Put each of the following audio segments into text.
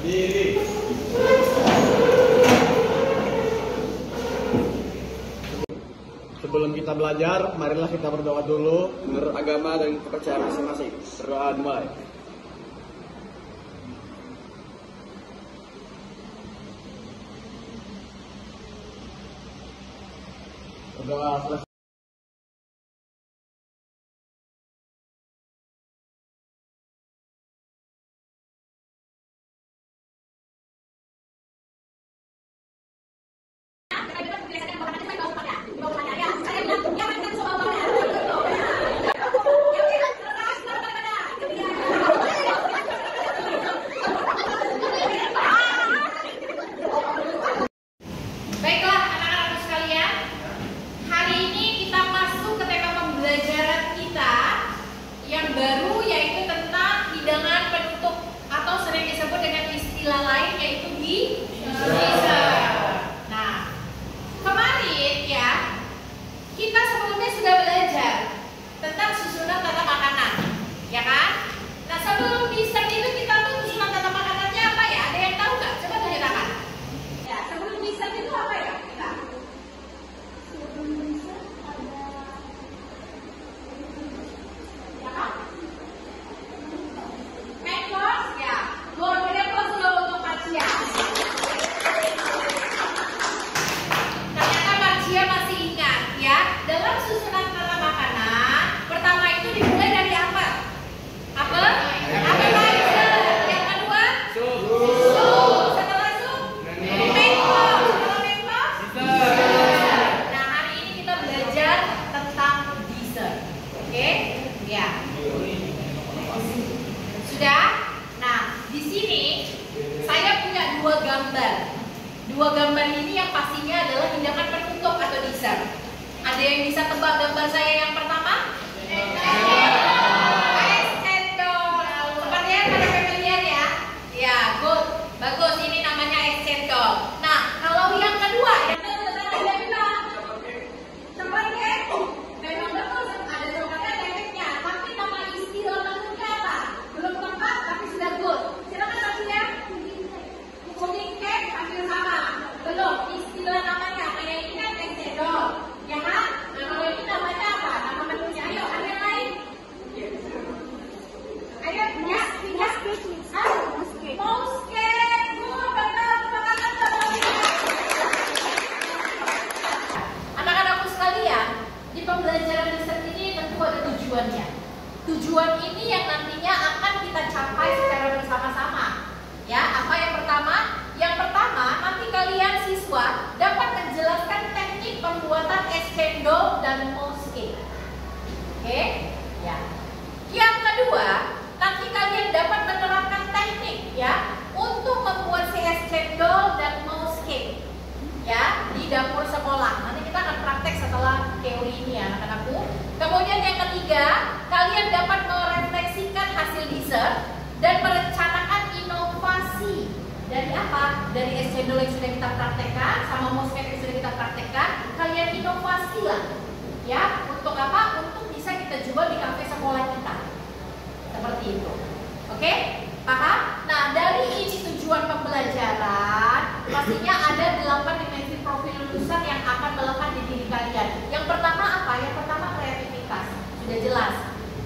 Berdiri. Sebelum kita belajar, marilah kita berdoa dulu menurut agama dan kepercayaan masing-masing. Berdoa dimulai. Berdoa selesai. Baiklah anak-anakku sekalian, hari ini kita masuk ke tema pembelajaran kita yang baru, yaitu tentang hidangan penutup atau sering disebut dengan istilah lain yaitu dessert. Nah, kemarin ya kita sebelumnya sudah belajar tentang susunan tata makanan, ya kan? Nah, sebelum dessert itu kita tuh susunan tata makanannya apa ya? Ada yang tahu nggak? Coba tunjuk tangan. Ya, sebelum dessert itu apa ya? Kita main course ya, boleh course dulu untuk Marcia. Ternyata Marcia masih ingat ya, dalam susunan tata makanan pertama itu dimulai dari apa? Apel? Appetizer. Yang kedua? Sup. Setelah sup? Main course. Kalau main course? Dessert. Nah, hari ini kita belajar tentang dessert. Oke? Ya. Sudah? Nah, di sini saya punya dua gambar. Dua gambar ini yang pastinya adalah hidangan penutup atau dessert. Ada yang bisa tebak gambar saya yang pertama? Es cendol. Sepertinya pada familiar ya? Ya, good. Bagus, ini namanya es cendol. Nah, kalau yang kedua, yang memang betul ada coklatnya temeknya, tapi nama istilah bentuknya apa? Belum tepat tapi sudah good. Silakan tadi ya. Pudding cake hampir sama. Belum istilah namanya, kayak ini kan es cendol, ya kan? Nah, kalau ini namanya apa? Nama menunya. Ayo, ada yang lain? Ayo, ya, mouse cake. Mouse cake. Good, benar. Semangat terus. Anak-anakku sekalian, di pembelajaran dessert ini tentu ada tujuannya. Tujuan ini yang nantinya akan kita capai secara bersama-sama. Ya, apa yang pertama? Yang pertama, nanti kalian siswa dapat menjelaskan teknik pembuatan es cendol dan mouse cake. Oke? Ya. Yang kedua, nanti kalian dapat menerapkan teknik ya untuk membuat si es cendol dan mouse cake. Ya, di dapur sekolah. Nanti kita akan praktek setelah teori ini ya anak-anakku. Kemudian yang ketiga, kalian dapat merefleksikan hasil dessert dan merencanakan inovasi dari apa? Dari es cendol yang sudah kita praktekkan sama mouse cake yang sudah kita praktekkan, kalian inovasi lah. Ya, untuk apa? Untuk bisa kita jual di kafe sekolah kita. Seperti itu. Oke? Paham? Nah, dari ini tujuan pembelajaran, pastinya ada 8 dimensi profil lulusan yang akan melekat di diri kalian. Yang pertama apa? Yang pertama kreativitas. Sudah jelas.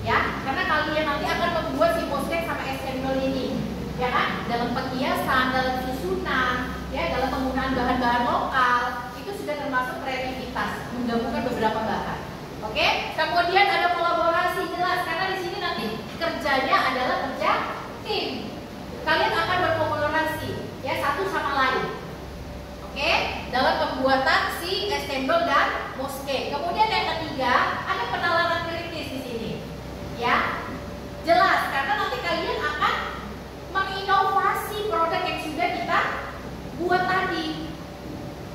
Ya, karena kalian nanti akan membuat si mouse cake sama es cendol ini. Ya kan? Dalam penghiasan, dalam susunan, ya, dalam penggunaan bahan-bahan lokal, itu sudah termasuk kreativitas, menggabungkan beberapa bahan. Oke? Kemudian ada kolaborasi, jelas, karena di sini nanti kerjanya adalah kerja tim. Kalian akan berkolaborasi ya satu sama lain. Oke? Dalam pembuatan si es cendol dan mouse cake. Kemudian yang ketiga, ada penalaran kritis di sini. Ya. Jelas, karena nanti kalian akan menginovasi produk yang sudah kita buat tadi.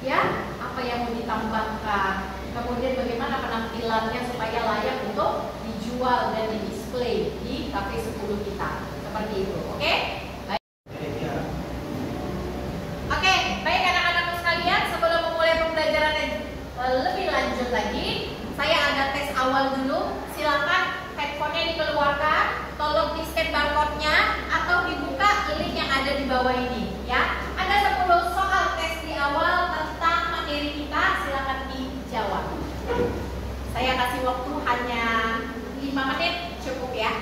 Ya, apa yang mau ditambahkan, kemudian bagaimana penampilannya supaya layak untuk dijual dan di display di kafe 10 kita. Seperti itu. Oke? Baik. bawah ini ya. Ada 10 soal tes di awal tentang materi kita, silakan dijawab. Saya kasih waktu hanya 5 menit, cukup ya.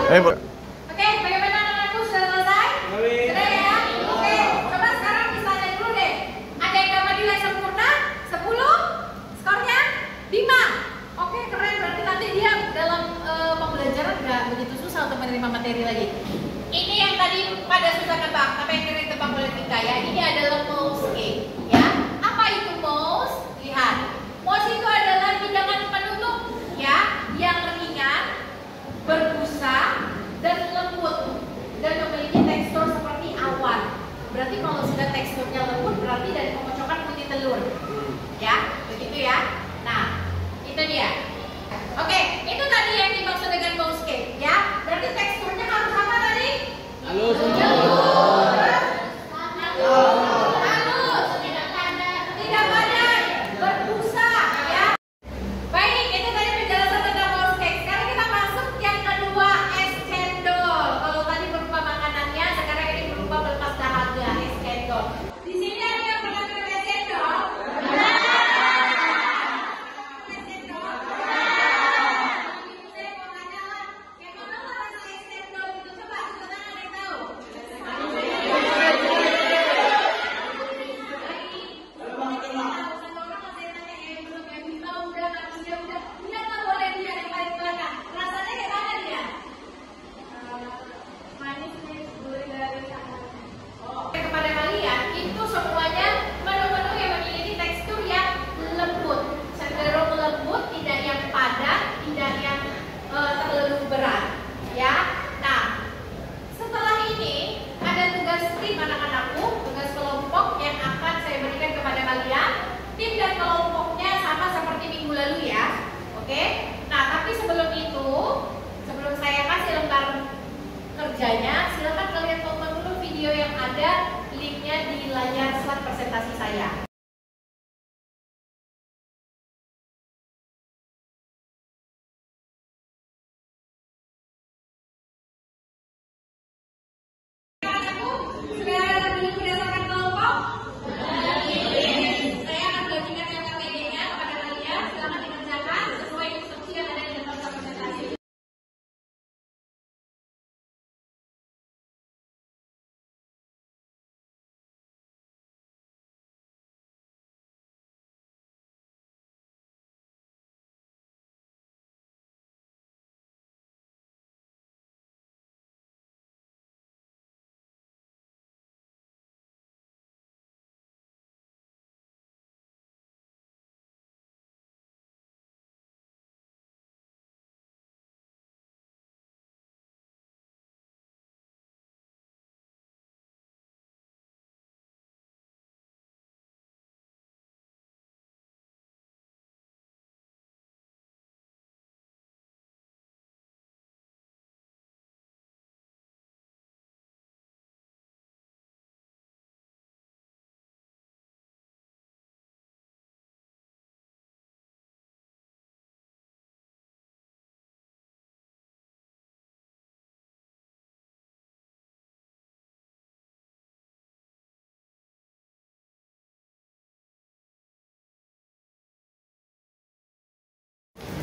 Oke, bagaimana anak-anakku, sudah selesai? Sudah ya? Oke, coba sekarang misalnya dulu deh. Ada yang dapat nilai sempurna? 10? Skornya? 5? Oke, keren. Berarti nanti dia dalam pembelajaran nggak begitu susah untuk menerima materi lagi. Ini yang tadi pada susah nebak, tapi yang kira ditebak oleh kita ya. Ini adalah mouse game ya. Apa itu mouse? Lihat. Mouse itu adalah hidangan penutup ya, yang ringan, berbusa dan lembut dan memiliki tekstur seperti awan. Berarti kalau sudah teksturnya lembut berarti dari pemocokan putih telur. Ya, begitu ya. Nah, itu dia. Oke, itu tadi yang dimaksud dengan mouse cake ya. Berarti teksturnya harus apa tadi? Halus. Halus, tidak padat, berbusa ya. Baik, itu tadi penjelasan tentang mouse cake. Sekarang kita masuk yang kedua, es cendol. Kalau tadi berupa makanannya, sekarang ini berupa pelepas dahaga, es cendol. Di sini ada yang pernah minum es cendol? Es cendol? Saya mau tanya lah, yang mana rasa es cendol itu? Coba, tangan ada yang tahu? Kepada kalian itu semuanya menu-menu yang memiliki tekstur yang lembut, cenderung lembut, tidak yang padat, tidak yang terlalu berat ya. Nah, setelah ini ada tugas tim anak-anakku, tugas kelompok yang akan saya berikan kepada kalian. Tim dan kelompoknya sama seperti minggu lalu ya. Oke. Nah, tapi sebelum itu, sebelum saya kasih lembar kerjanya, silakan kalian tonton dulu video yang ada, linknya di layar slide presentasi saya. Sudah ada belum berdasarkan kelompok? Saya akan bagikan yang KPD-nya kepada kalian. Silakan dikerjakan sesuai instruksi yang ada di dalam presentasi.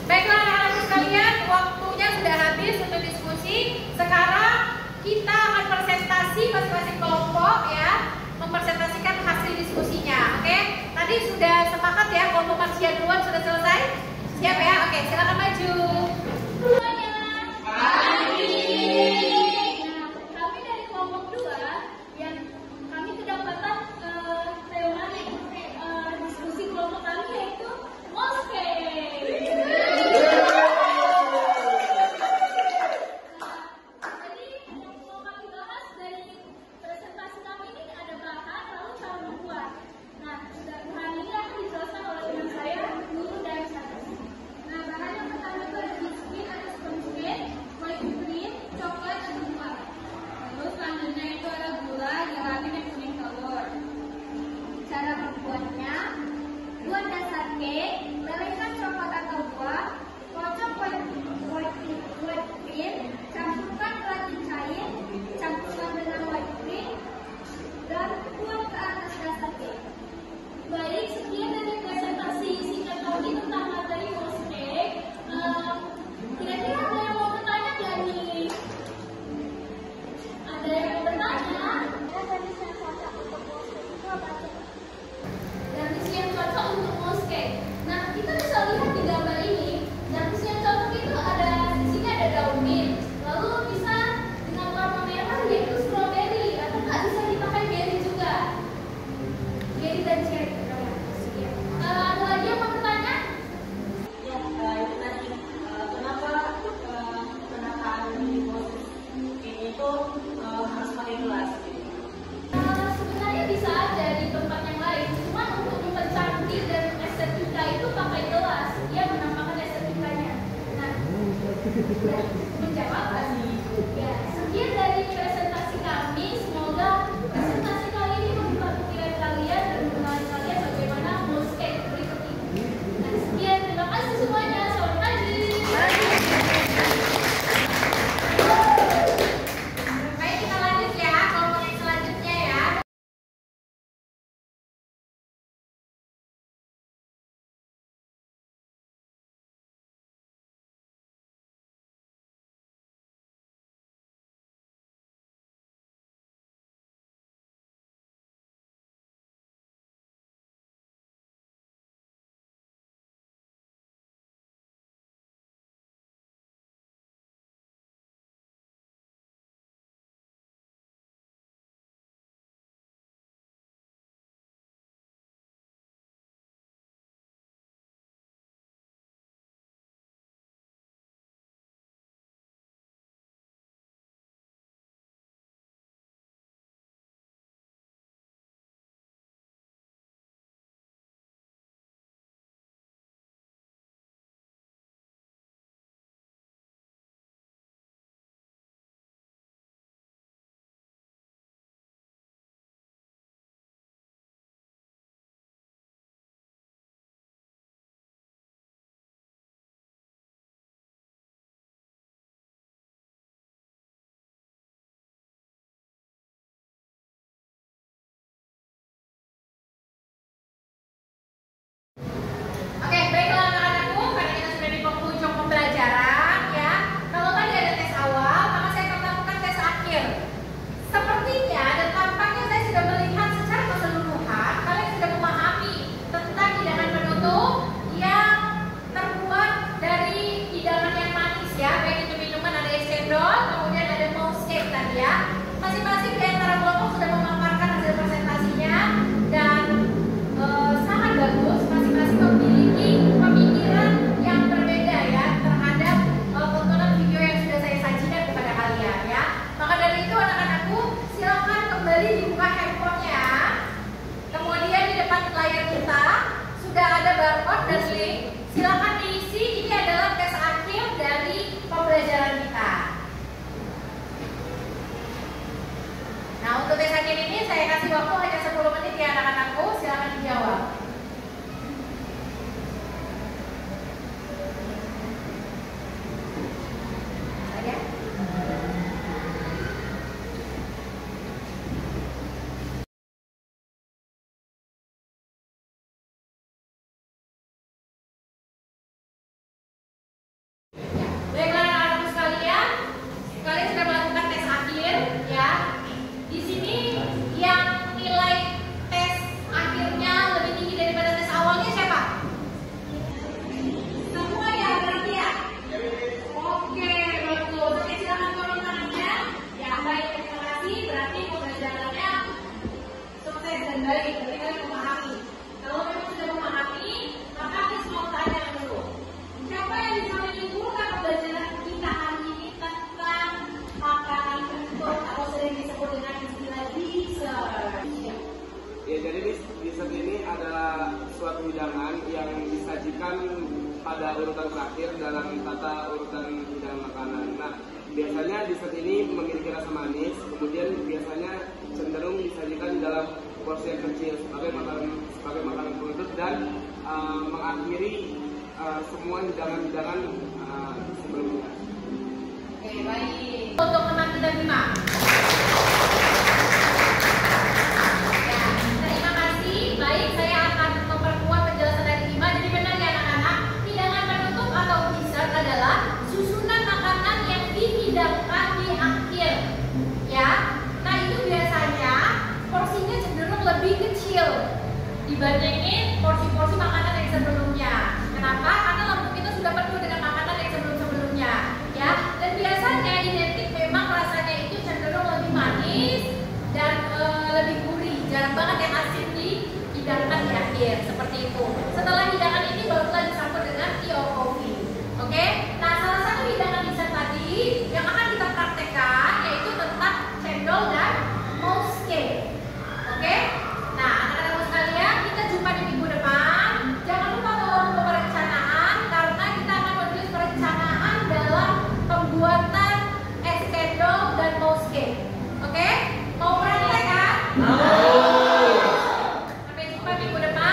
Baiklah anak-anak sekalian, waktunya sudah habis untuk diskusi. Sekarang kita akan presentasi masing-masing kelompok ya, mempresentasikan hasil diskusinya. Oke? Tadi sudah sepakat ya, kelompok Marsia duluan sudah selesai? Siap ya? Oke, silakan maju. Kami dari kelompok 2 yang kami kedapatan teori diskusi kelompok kami yaitu mouse cake. Jadi mau kami bahas dari presentasi kami ini ada bahan lalu cara membuat. Nah, bahan ini akan dijelaskan oleh teman saya, Nurul dan Sarah. Nah, bahan yang pertama itu ada biskuit atau menjawab tadi. Ya, sekian dari presentasi kami. Semoga presentasi kali ini membuka pikiran kalian dan mengenal kalian bagaimana mousecake berikut ini. Nah, sekian, terima kasih semuanya. Selamat pagi. Baik, kita lanjut ya, kelompok yang selanjutnya ya. Oke, baiklah anak-anakku, karena kita sudah di penghujung pembelajaran ya. Kalau tadi ada tes awal, maka saya akan melakukan tes akhir. Sepertinya dan tampaknya saya sudah melihat secara keseluruhan kalian sudah memahami tentang hidangan penutup yang terbuat dari hidangan yang manis ya. Baik itu minuman, ada es cendol, kemudian ada mousecake tadi ya. Masing-masing di antara kelompok sudah memaparkan hasil presentasinya dan sangat bagus. Masing-masing memiliki pemikiran yang berbeda ya terhadap tontonan video yang sudah saya sajikan kepada kalian ya. Maka dari itu anak-anakku, silakan kembali dibuka handphonenya. Kemudian di depan layar kita sudah ada barcode dan link. Silakan diisi. Ini adalah tes akhir dari pembelajaran kita. Nah, untuk tes akhir ini saya kasih waktu hanya 10 menit ya anak-anakku. Silakan dijawab. Saya. Baiklah anak-anakku sekalian, kalian sudah melakukan tes akhir ya. Di sini yang nilai tes akhirnya lebih tinggi daripada tes awalnya siapa? Semua ya berarti ya? Oke, betul. Oke, silakan turun tangannya. Ya, baik, terima kasih. Berarti pembelajarannya sukses dan baik. Berarti kalian memahami. Kalau memang sudah memahami, maka kita mau tanya dulu. Siapa yang bisa menyimpulkan pembelajaran kita hari ini tentang makanan penutup atau sering disebut dengan istilah dessert? Ya, jadi dessert ini adalah suatu hidangan yang disajikan pada urutan terakhir dalam tata urutan hidangan makanan. Nah, biasanya dessert ini memiliki rasa manis, kemudian biasanya cenderung disajikan dalam porsi yang kecil sebagai makanan penutup dan mengakhiri semua hidangan-hidangan sebelumnya. Oke, baik. Untuk teman kita Bima. Ya, terima kasih. Baik, saya akan memperkuat penjelasan dari Bima. Jadi benar ya anak-anak, hidangan penutup atau dessert adalah susunan makanan yang dihidangkan di akhir. Ya, nah itu biasanya porsinya cenderung lebih kecil dibandingin porsi-porsi makanan yang sebelumnya. Kenapa? Karena lambung kita sudah penuh dengan makanan yang sebelum-sebelumnya, ya. Dan biasanya identik memang rasanya itu cenderung lebih manis dan lebih gurih. Jarang banget yang asin dihidangkan di akhir seperti itu. Setelah hidangan ini barulah disambut dengan tea or coffee. Oke? Nah, salah satu hidangan dessert tadi yang akan kita praktekkan yaitu tentang cendol dan mousecake. Oke? Nah, anak-anak sekalian, kita jumpa di minggu depan. Jangan lupa kalau perencanaan minggu depan